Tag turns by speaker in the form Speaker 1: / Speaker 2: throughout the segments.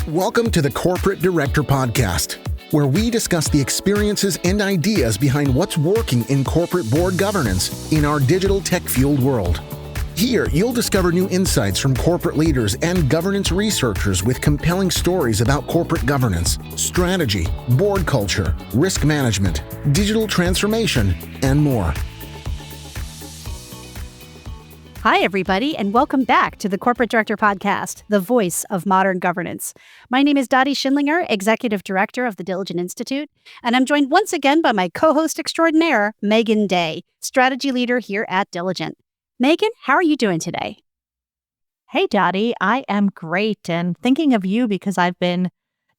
Speaker 1: Welcome to the Corporate Director Podcast, where we discuss the experiences and ideas behind what's working in corporate board governance in our digital tech-fueled world. Here, you'll discover new insights from corporate leaders and governance researchers with compelling stories about corporate governance, strategy, board culture, risk management, digital transformation, and more.
Speaker 2: Hi, everybody, and welcome back to the Corporate Director Podcast, the voice of modern governance. My name is Dottie Schindlinger, Executive Director of the Diligent Institute, and I'm joined once again by my co-host extraordinaire, Megan Day, Strategy Leader here at Diligent. Megan, how are you doing today?
Speaker 3: Hey, Dottie, I am great, and thinking of you because I've been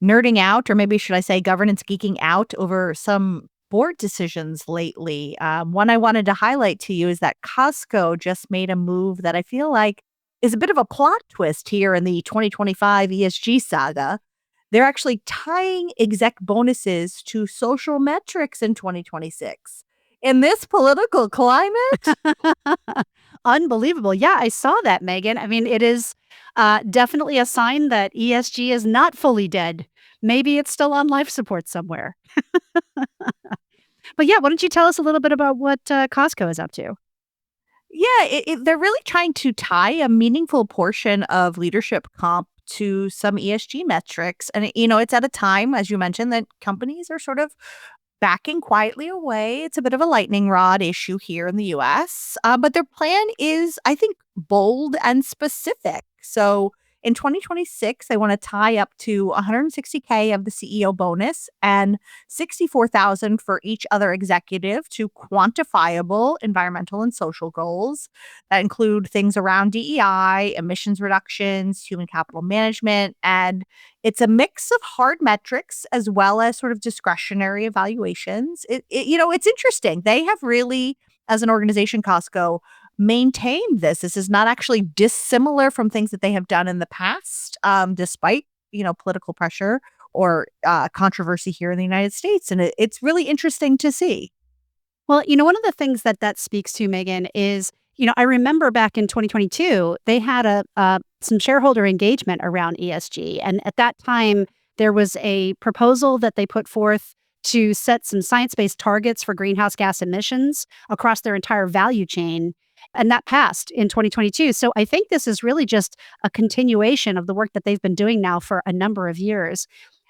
Speaker 3: nerding out, or maybe should I say governance geeking out over some board decisions lately. One I wanted to highlight to you is that Costco just made a move that I feel like is a bit of a plot twist here in the 2025 ESG saga. They're actually tying exec bonuses to social metrics in 2026. In this political climate?
Speaker 2: Unbelievable. Yeah, I saw that, Megan. I mean, it is definitely a sign that ESG is not fully dead. Maybe it's still on life support somewhere. But yeah, why don't you tell us a little bit about what Costco is up to?
Speaker 3: Yeah, they're really trying to tie a meaningful portion of leadership comp to some ESG metrics. And, it's at a time, as you mentioned, that companies are sort of backing quietly away. It's a bit of a lightning rod issue here in the US. But their plan is, I think, bold and specific. So in 2026, they want to tie up to $160K of the CEO bonus and $64,000 for each other executive to quantifiable environmental and social goals that include things around DEI, emissions reductions, human capital management, and it's a mix of hard metrics as well as sort of discretionary evaluations. It's interesting. They have really, as an organization, Costco, maintained this. This is not actually dissimilar from things that they have done in the past, despite, political pressure or controversy here in the United States. And it's really interesting to see.
Speaker 2: Well, one of the things that speaks to, Megan, is, I remember back in 2022, they had some shareholder engagement around ESG. And at that time, there was a proposal that they put forth to set some science-based targets for greenhouse gas emissions across their entire value chain. And that passed in 2022. So I think this is really just a continuation of the work that they've been doing now for a number of years.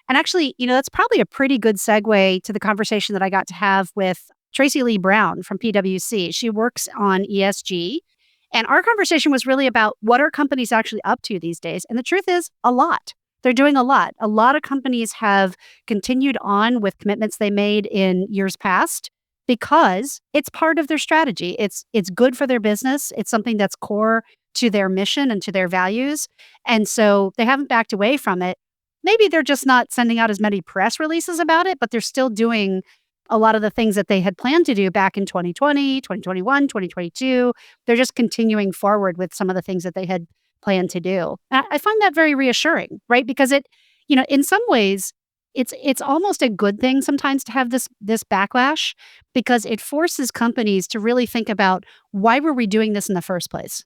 Speaker 2: And actually, that's probably a pretty good segue to the conversation that I got to have with Tracey-Lee Brown from PwC. She works on ESG. And our conversation was really about what are companies actually up to these days? And the truth is, a lot. They're doing a lot. A lot of companies have continued on with commitments they made in years past because it's part of their strategy. It's good for their business. It's something that's core to their mission and to their values. And so they haven't backed away from it. Maybe they're just not sending out as many press releases about it, but they're still doing a lot of the things that they had planned to do back in 2020, 2021, 2022. They're just continuing forward with some of the things that they had planned to do. I find that very reassuring, right? Because it, in some ways, it's almost a good thing sometimes to have this backlash because it forces companies to really think about why were we doing this in the first place?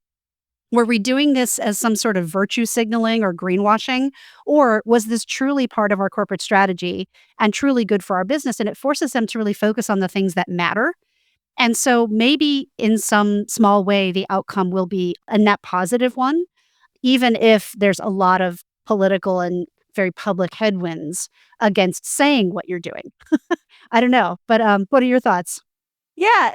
Speaker 2: Were we doing this as some sort of virtue signaling or greenwashing? Or was this truly part of our corporate strategy and truly good for our business? And it forces them to really focus on the things that matter. And so maybe in some small way, the outcome will be a net positive one, even if there's a lot of political and very public headwinds against saying what you're doing. I don't know, but what are your thoughts?
Speaker 3: Yeah,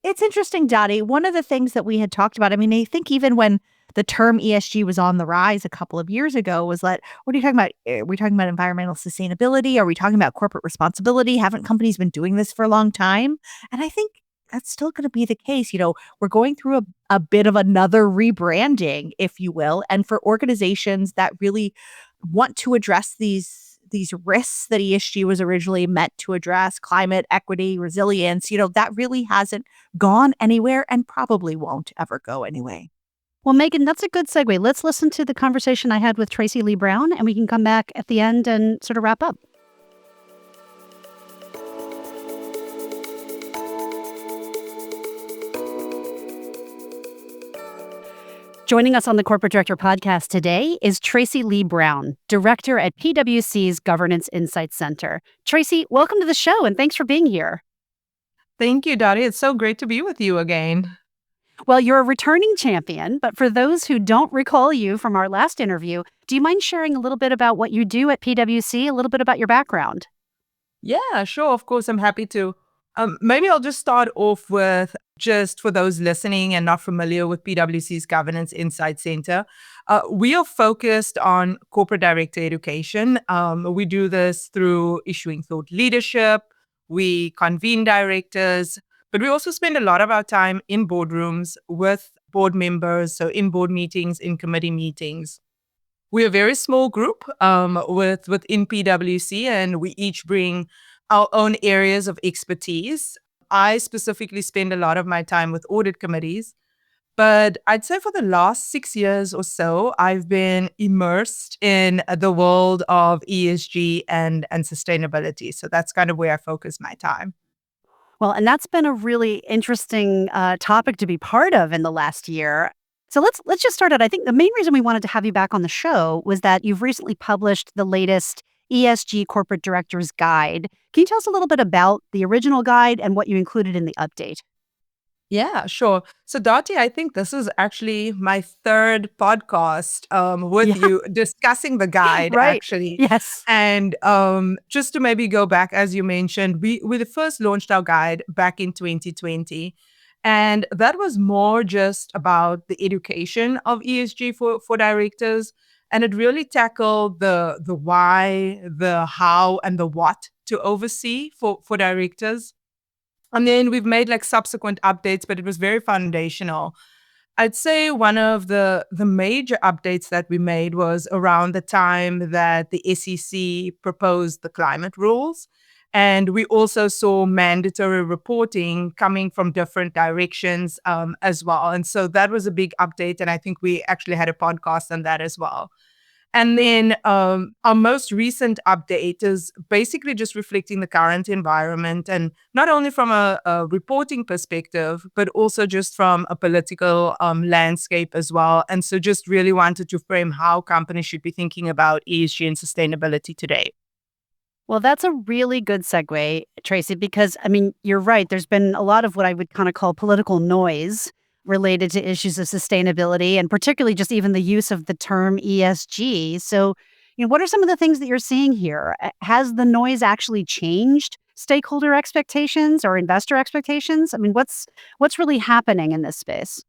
Speaker 3: it's interesting, Dottie. One of the things that we had talked about, I mean, I think even when the term ESG was on the rise a couple of years ago was like, what are you talking about? Are we talking about environmental sustainability? Are we talking about corporate responsibility? Haven't companies been doing this for a long time? And I think that's still going to be the case. We're going through a bit of another rebranding, if you will. And for organizations that really want to address these risks that ESG was originally meant to address, climate, equity, resilience, that really hasn't gone anywhere and probably won't ever go anyway.
Speaker 2: Well, Megan, that's a good segue. Let's listen to the conversation I had with Tracey-Lee Brown, and we can come back at the end and sort of wrap up. Joining us on the Corporate Director podcast today is Tracey-Lee Brown, Director at PwC's Governance Insights Center. Tracy, welcome to the show and thanks for being here.
Speaker 4: Thank you, Dottie. It's so great to be with you again.
Speaker 2: Well, you're a returning champion, but for those who don't recall you from our last interview, do you mind sharing a little bit about what you do at PwC, a little bit about your background?
Speaker 4: Yeah, sure. Of course, I'm happy to. Maybe I'll just start off with, just for those listening and not familiar with PwC's Governance Insight Center, we are focused on corporate director education. We do this through issuing thought leadership. We convene directors, but we also spend a lot of our time in boardrooms with board members, so in board meetings, in committee meetings. We're a very small group within PwC, and we each bring our own areas of expertise. I specifically spend a lot of my time with audit committees, but I'd say for the last 6 years or so, I've been immersed in the world of ESG and sustainability. So that's kind of where I focus my time.
Speaker 2: Well, and that's been a really interesting topic to be part of in the last year. So let's just start out. I think the main reason we wanted to have you back on the show was that you've recently published the latest ESG Corporate Directors Guide. Can you tell us a little bit about the original guide and what you included in the update?
Speaker 4: Yeah, sure. So, Dottie, I think this is actually my third podcast with you discussing the guide,
Speaker 2: Right.
Speaker 4: actually.
Speaker 2: Yes.
Speaker 4: And just to maybe go back, as you mentioned, we first launched our guide back in 2020. And that was more just about the education of ESG for directors. And it really tackled the why, the how, and the what to oversee for directors. And then we've made like subsequent updates, but it was very foundational. I'd say one of the major updates that we made was around the time that the SEC proposed the climate rules. And we also saw mandatory reporting coming from different directions as well. And so that was a big update. And I think we actually had a podcast on that as well. And then our most recent update is basically just reflecting the current environment, and not only from a reporting perspective, but also just from a political landscape as well. And so just really wanted to frame how companies should be thinking about ESG and sustainability today.
Speaker 2: Well, that's a really good segue, Tracy, because, I mean, you're right. There's been a lot of what I would kind of call political noise related to issues of sustainability, and particularly just even the use of the term ESG. So, what are some of the things that you're seeing here? Has the noise actually changed stakeholder expectations or investor expectations? I mean, what's really happening in this space?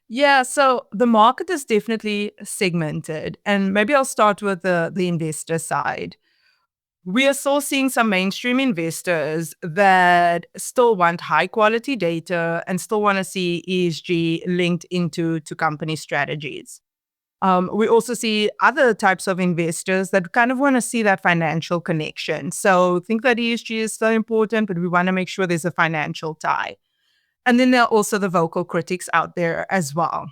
Speaker 4: Yeah, so the market is definitely segmented. And maybe I'll start with the investor side. We are still seeing some mainstream investors that still want high quality data and still want to see ESG linked into company strategies. We also see other types of investors that kind of want to see that financial connection. So think that ESG is still important, but we want to make sure there's a financial tie. And then there are also the vocal critics out there as well.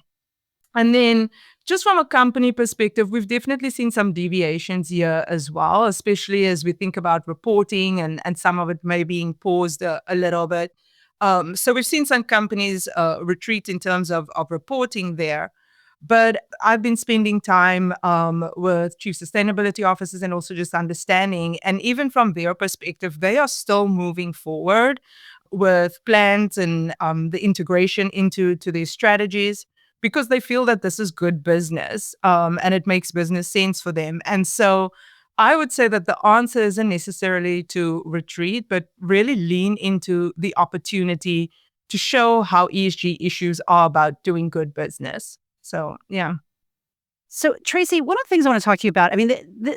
Speaker 4: And then just from a company perspective, we've definitely seen some deviations here as well, especially as we think about reporting and some of it may being paused a little bit. So we've seen some companies retreat in terms of reporting there. But I've been spending time with chief sustainability officers and also just understanding. And even from their perspective, they are still moving forward with plans and the integration into their strategies, because they feel that this is good business and it makes business sense for them. And so I would say that the answer isn't necessarily to retreat, but really lean into the opportunity to show how ESG issues are about doing good business. So, yeah.
Speaker 2: So, Tracy, one of the things I want to talk to you about, I mean,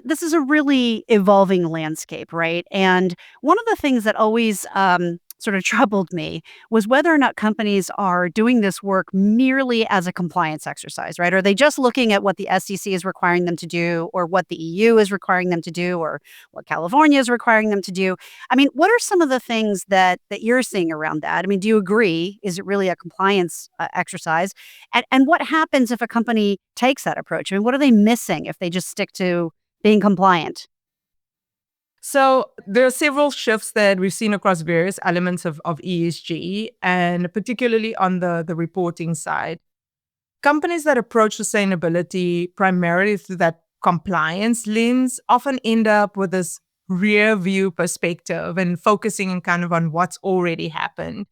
Speaker 2: this is a really evolving landscape, right? And one of the things that always sort of troubled me was whether or not companies are doing this work merely as a compliance exercise, right? Are they just looking at what the SEC is requiring them to do, or what the EU is requiring them to do, or what California is requiring them to do? I mean, what are some of the things that you're seeing around that? I mean, do you agree? Is it really a compliance exercise? And what happens if a company takes that approach? I mean, what are they missing if they just stick to being compliant?
Speaker 4: So there are several shifts that we've seen across various elements of ESG, and particularly on the reporting side. companies that approach sustainability primarily through that compliance lens often end up with this rear view perspective and focusing kind of on what's already happened.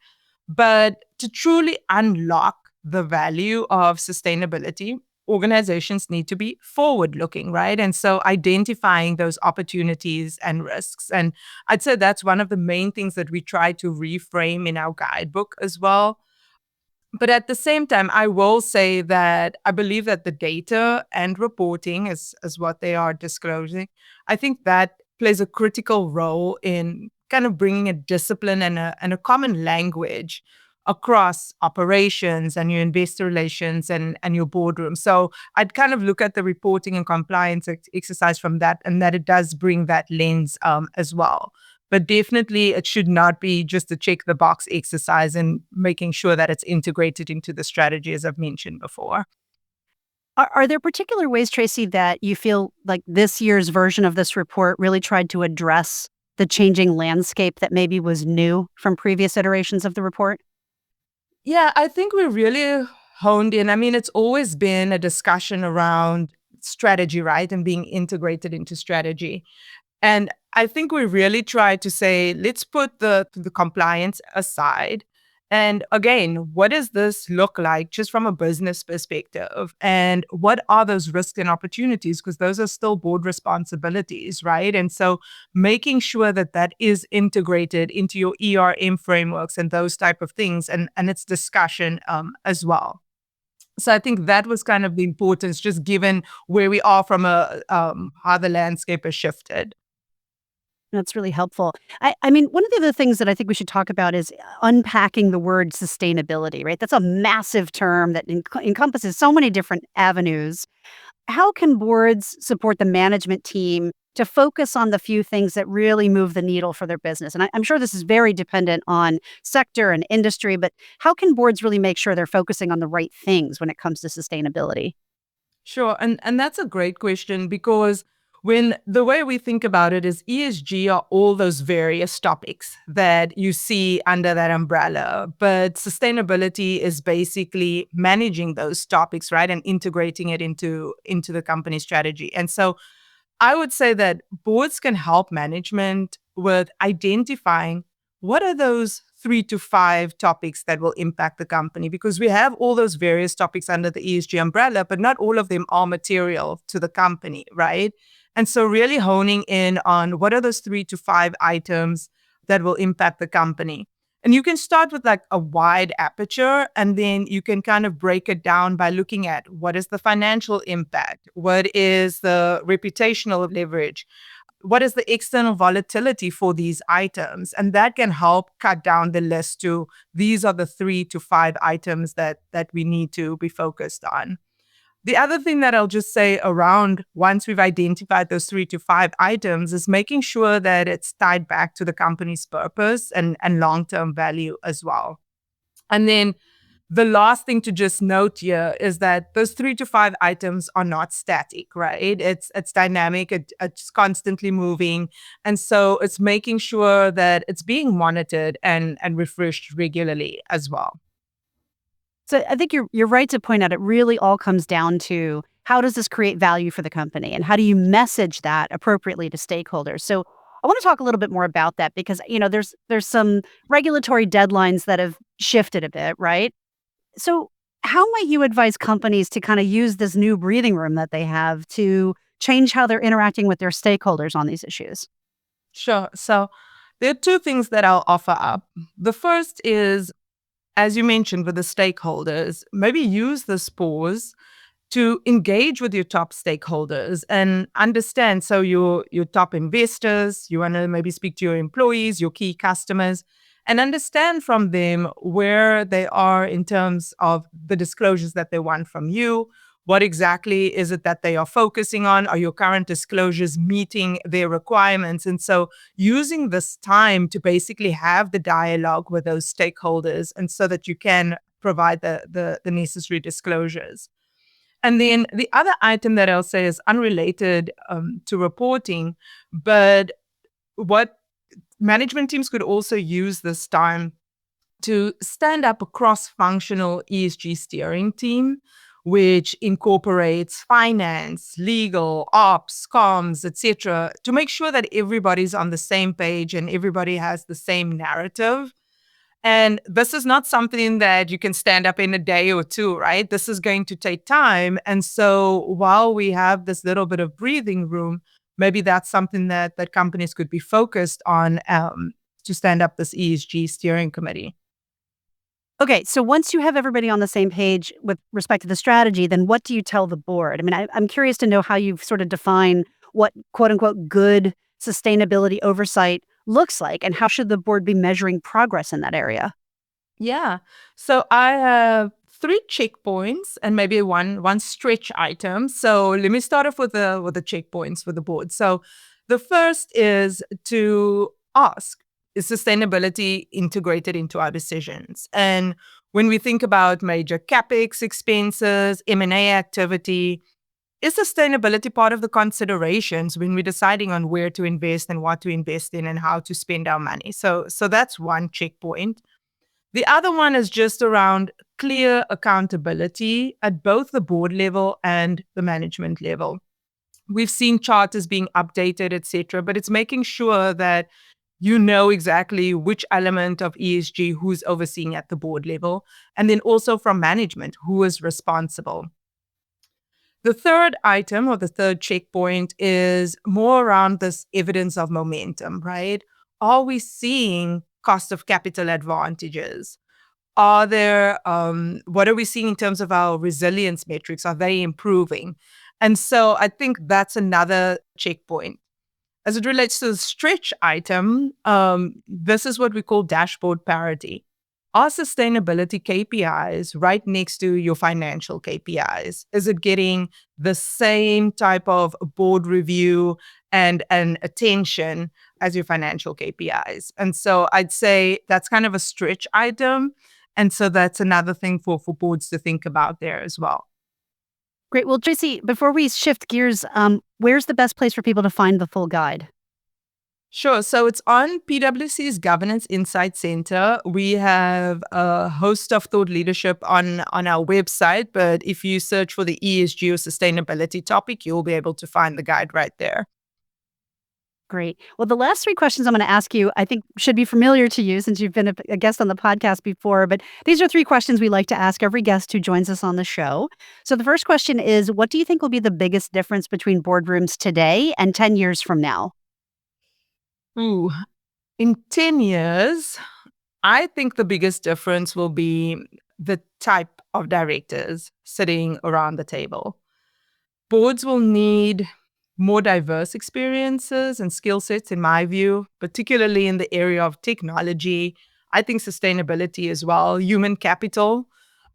Speaker 4: But to truly unlock the value of sustainability, organizations need to be forward looking, right? And so identifying those opportunities and risks. And I'd say that's one of the main things that we try to reframe in our guidebook as well. But at the same time, I will say that I believe that the data and reporting is what they are disclosing. I think that plays a critical role in kind of bringing a discipline and a common language across operations and your investor relations and your boardroom. So I'd kind of look at the reporting and compliance exercise from that, and that it does bring that lens as well. But definitely, it should not be just a check the box exercise and making sure that it's integrated into the strategy, as I've mentioned before.
Speaker 2: Are there particular ways, Tracy, that you feel like this year's version of this report really tried to address the changing landscape that maybe was new from previous iterations of the report?
Speaker 4: Yeah, I think we really honed in. I mean, it's always been a discussion around strategy, right? And being integrated into strategy. And I think we really try to say, let's put the compliance aside. And again, what does this look like just from a business perspective? And what are those risks and opportunities? Because those are still board responsibilities, right? And so making sure that that is integrated into your ERM frameworks and those type of things, and its discussion as well. So I think that was kind of the importance, just given where we are from how the landscape has shifted.
Speaker 2: That's really helpful. I mean, one of the other things that I think we should talk about is unpacking the word sustainability, right? That's a massive term that encompasses so many different avenues. How can boards support the management team to focus on the few things that really move the needle for their business? And I'm sure this is very dependent on sector and industry, but how can boards really make sure they're focusing on the right things when it comes to sustainability?
Speaker 4: Sure. And that's a great question, because when the way we think about it is ESG are all those various topics that you see under that umbrella. But sustainability is basically managing those topics, right? And integrating it into the company strategy. And so I would say that boards can help management with identifying what are those 3 to 5 topics that will impact the company, because we have all those various topics under the ESG umbrella, but not all of them are material to the company, right? And so really honing in on what are those 3 to 5 items that will impact the company. And you can start with like a wide aperture, and then you can kind of break it down by looking at what is the financial impact, what is the reputational leverage, what is the external volatility for these items. And that can help cut down the list to these are the 3 to 5 items that we need to be focused on. The other thing that I'll just say around once we've identified those 3 to 5 items is making sure that it's tied back to the company's purpose and long-term value as well. And then the last thing to just note here is that those 3 to 5 items are not static, right? It's dynamic, it's constantly moving. And so it's making sure that it's being monitored and refreshed regularly as well.
Speaker 2: So I think you're right to point out it really all comes down to how does this create value for the company and how do you message that appropriately to stakeholders? So I want to talk a little bit more about that because there's some regulatory deadlines that have shifted a bit, right? So how might you advise companies to kind of use this new breathing room that they have to change how they're interacting with their stakeholders on these issues?
Speaker 4: Sure. So there are 2 things that I'll offer up. The first is, as you mentioned, with the stakeholders, maybe use this pause to engage with your top stakeholders and understand. So your top investors, you want to maybe speak to your employees, your key customers, and understand from them where they are in terms of the disclosures that they want from you. What exactly is it that they are focusing on? Are your current disclosures meeting their requirements? And so using this time to basically have the dialogue with those stakeholders, and so that you can provide the necessary disclosures. And then the other item that I'll say is unrelated to reporting, but what management teams could also use this time to stand up a cross-functional ESG steering team which incorporates finance, legal, ops, comms, etc., to make sure that everybody's on the same page and everybody has the same narrative. And this is not something that you can stand up in a day or two, right? This is going to take time. And so while we have this little bit of breathing room, maybe that's something that companies could be focused on to stand up this ESG steering committee.
Speaker 2: Okay, so once you have everybody on the same page with respect to the strategy, then what do you tell the board? I mean, I'm curious to know how you sort of define what quote unquote good sustainability oversight looks like, and how should the board be measuring progress in that area?
Speaker 4: Yeah. So I have 3 checkpoints and maybe one stretch item. So let me start off with the checkpoints for the board. So the first is to ask, is sustainability integrated into our decisions? And when we think about major capex expenses, M&A activity, is sustainability part of the considerations when we're deciding on where to invest and what to invest in and how to spend our money? So that's one checkpoint. The other one is just around clear accountability at both the board level and the management level. We've seen charters being updated, etc., but it's making sure that you know exactly which element of ESG who's overseeing at the board level, and then also from management, who is responsible. The third item or the third checkpoint is more around this evidence of momentum, right? Are we seeing cost of capital advantages? Are there, what are we seeing in terms of our resilience metrics? Are they improving? And so I think that's another checkpoint. As it relates to the stretch item, this is what we call dashboard parity. Are sustainability KPIs right next to your financial KPIs? Is it getting the same type of board review and attention as your financial KPIs? And so I'd say that's kind of a stretch item. And so that's another thing for boards to think about there as well.
Speaker 2: Great. Well, Tracey, before we shift gears, where's the best place for people to find the full guide?
Speaker 4: Sure. So it's on PwC's Governance Insight Center. We have a host of thought leadership on our website, but if you search for the ESG or sustainability topic, you'll be able to find the guide right there.
Speaker 2: Great. Well, the last 3 questions I'm going to ask you, I think should be familiar to you since you've been a guest on the podcast before, but these are 3 questions we like to ask every guest who joins us on the show. So the first question is, what do you think will be the biggest difference between boardrooms today and 10 years from now?
Speaker 4: Ooh, in 10 years, I think the biggest difference will be the type of directors sitting around the table. Boards will need more diverse experiences and skill sets, in my view, particularly in the area of technology. I think sustainability as well, human capital,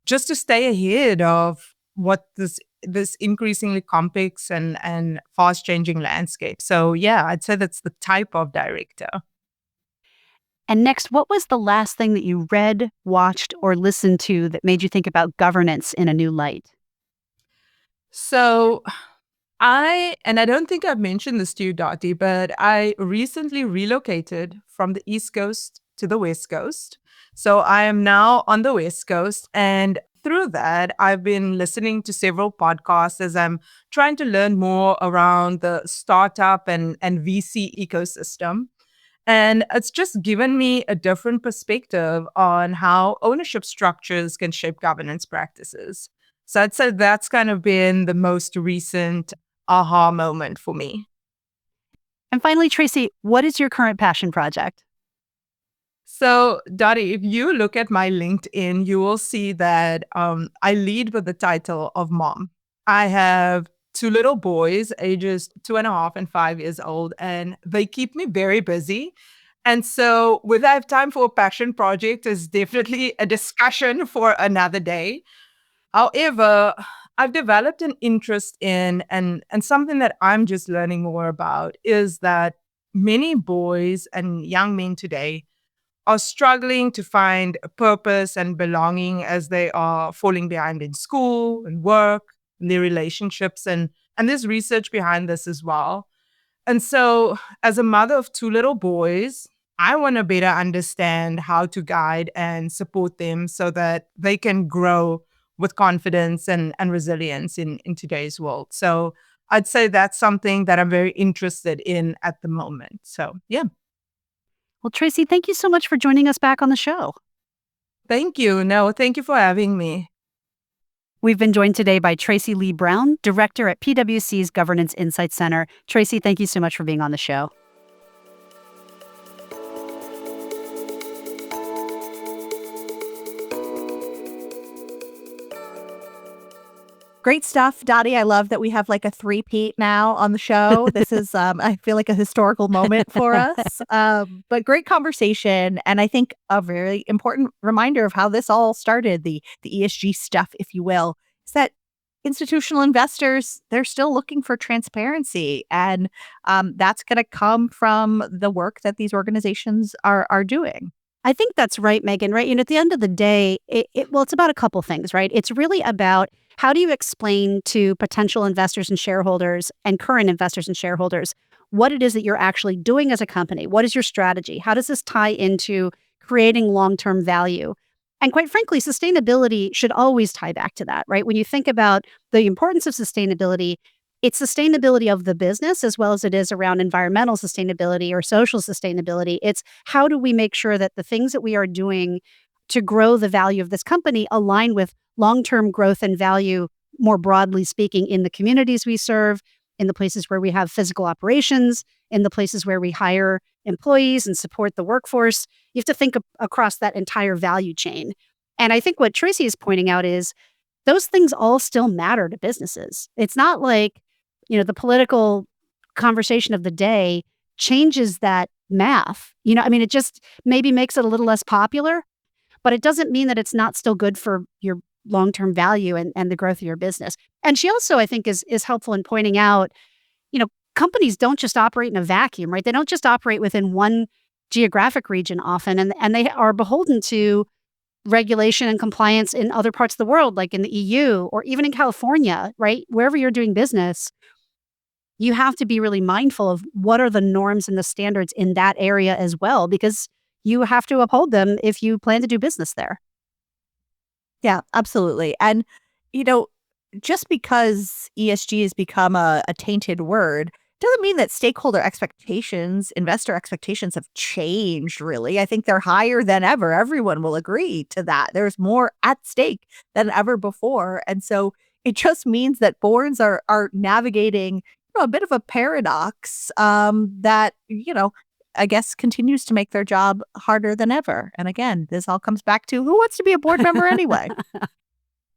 Speaker 4: just to stay ahead of what this increasingly complex and fast-changing landscape. So yeah, I'd say that's the type of director.
Speaker 2: And next, what was the last thing that you read, watched, or listened to that made you think about governance in a new light?
Speaker 4: So I don't think I've mentioned this to you, Dottie, but I recently relocated from the East Coast to the West Coast. So I am now on the West Coast, and through that, I've been listening to several podcasts as I'm trying to learn more around the startup and VC ecosystem. And it's just given me a different perspective on how ownership structures can shape governance practices. So I'd say that's kind of been the most recent aha moment for me.
Speaker 2: And finally, Tracey, what is your current passion project?
Speaker 4: So, Dottie, if you look at my LinkedIn, you will see that I lead with the title of mom. I have 2 little boys, ages 2.5 and 5 years old, and they keep me very busy. And so whether I have time for a passion project is definitely a discussion for another day. However, I've developed an interest in, and something that I'm just learning more about, is that many boys and young men today are struggling to find a purpose and belonging as they are falling behind in school and work and their relationships. And there's research behind this as well. And so as a mother of 2 little boys, I want to better understand how to guide and support them so that they can grow with confidence and resilience in today's world. So I'd say that's something that I'm very interested in at the moment. So, yeah.
Speaker 2: Well, Tracey, thank you so much for joining us back on the show.
Speaker 4: Thank you. No, thank you for having me.
Speaker 2: We've been joined today by Tracey-Lee Brown, Director at PwC's Governance Insight Center. Tracey, thank you so much for being on the show.
Speaker 3: Great stuff, Dottie. I love that we have like a three-peat now on the show. This is, I feel like a historical moment for us. But great conversation. And I think a very important reminder of how this all started, the ESG stuff, if you will, is that institutional investors, they're still looking for transparency. And that's going to come from the work that these organizations are doing.
Speaker 2: I think that's right, Megan, right? At the end of the day, it's about a couple things, right? It's really about how do you explain to potential investors and shareholders and current investors and shareholders what it is that you're actually doing as a company? What is your strategy? How does this tie into creating long-term value? And quite frankly, sustainability should always tie back to that, right? When you think about the importance of sustainability, it's sustainability of the business as well as it is around environmental sustainability or social sustainability. It's how do we make sure that the things that we are doing to grow the value of this company align with long-term growth and value, more broadly speaking, in the communities we serve, in the places where we have physical operations, in the places where we hire employees and support the workforce. You have to think across that entire value chain. And I think what Tracey is pointing out is those things all still matter to businesses. It's not like, the political conversation of the day changes that math. It just maybe makes it a little less popular, but it doesn't mean that it's not still good for your long-term value and the growth of your business. And she also, I think, is helpful in pointing out, companies don't just operate in a vacuum, right? They don't just operate within one geographic region often, and they are beholden to regulation and compliance in other parts of the world, like in the EU or even in California, right? Wherever you're doing business, you have to be really mindful of what are the norms and the standards in that area as well, because you have to uphold them if you plan to do business there.
Speaker 3: Yeah, absolutely. And, just because ESG has become a tainted word doesn't mean that stakeholder expectations, investor expectations have changed, really. I think they're higher than ever. Everyone will agree to that. There's more at stake than ever before. And so it just means that boards are navigating a bit of a paradox that, I guess continues to make their job harder than ever. And again, this all comes back to who wants to be a board member anyway?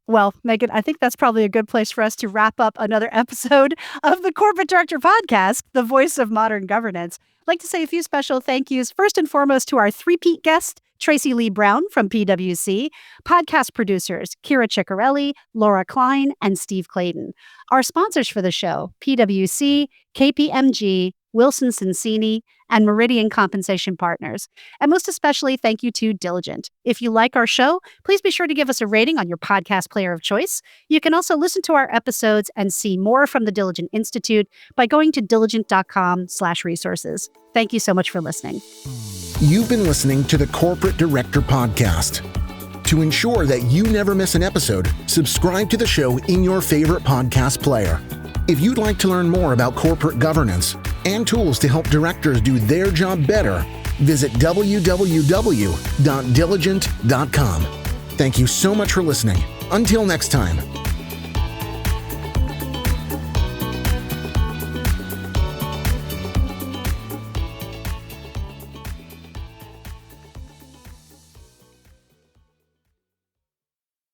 Speaker 2: Well, Megan, I think that's probably a good place for us to wrap up another episode of the Corporate Director Podcast, the voice of modern governance. I'd like to say a few special thank yous, first and foremost, to our three-peat guest, Tracey-Lee Brown from PwC, podcast producers Kira Ciccarelli, Laura Klein, and Steve Clayton. Our sponsors for the show, PwC, KPMG, Wilson Sonsini, and Meridian Compensation Partners. And most especially, thank you to Diligent. If you like our show, please be sure to give us a rating on your podcast player of choice. You can also listen to our episodes and see more from the Diligent Institute by going to diligent.com/resources. Thank you so much for listening.
Speaker 1: You've been listening to the Corporate Director Podcast. To ensure that you never miss an episode, subscribe to the show in your favorite podcast player. If you'd like to learn more about corporate governance and tools to help directors do their job better, visit www.diligent.com. Thank you so much for listening. Until next time.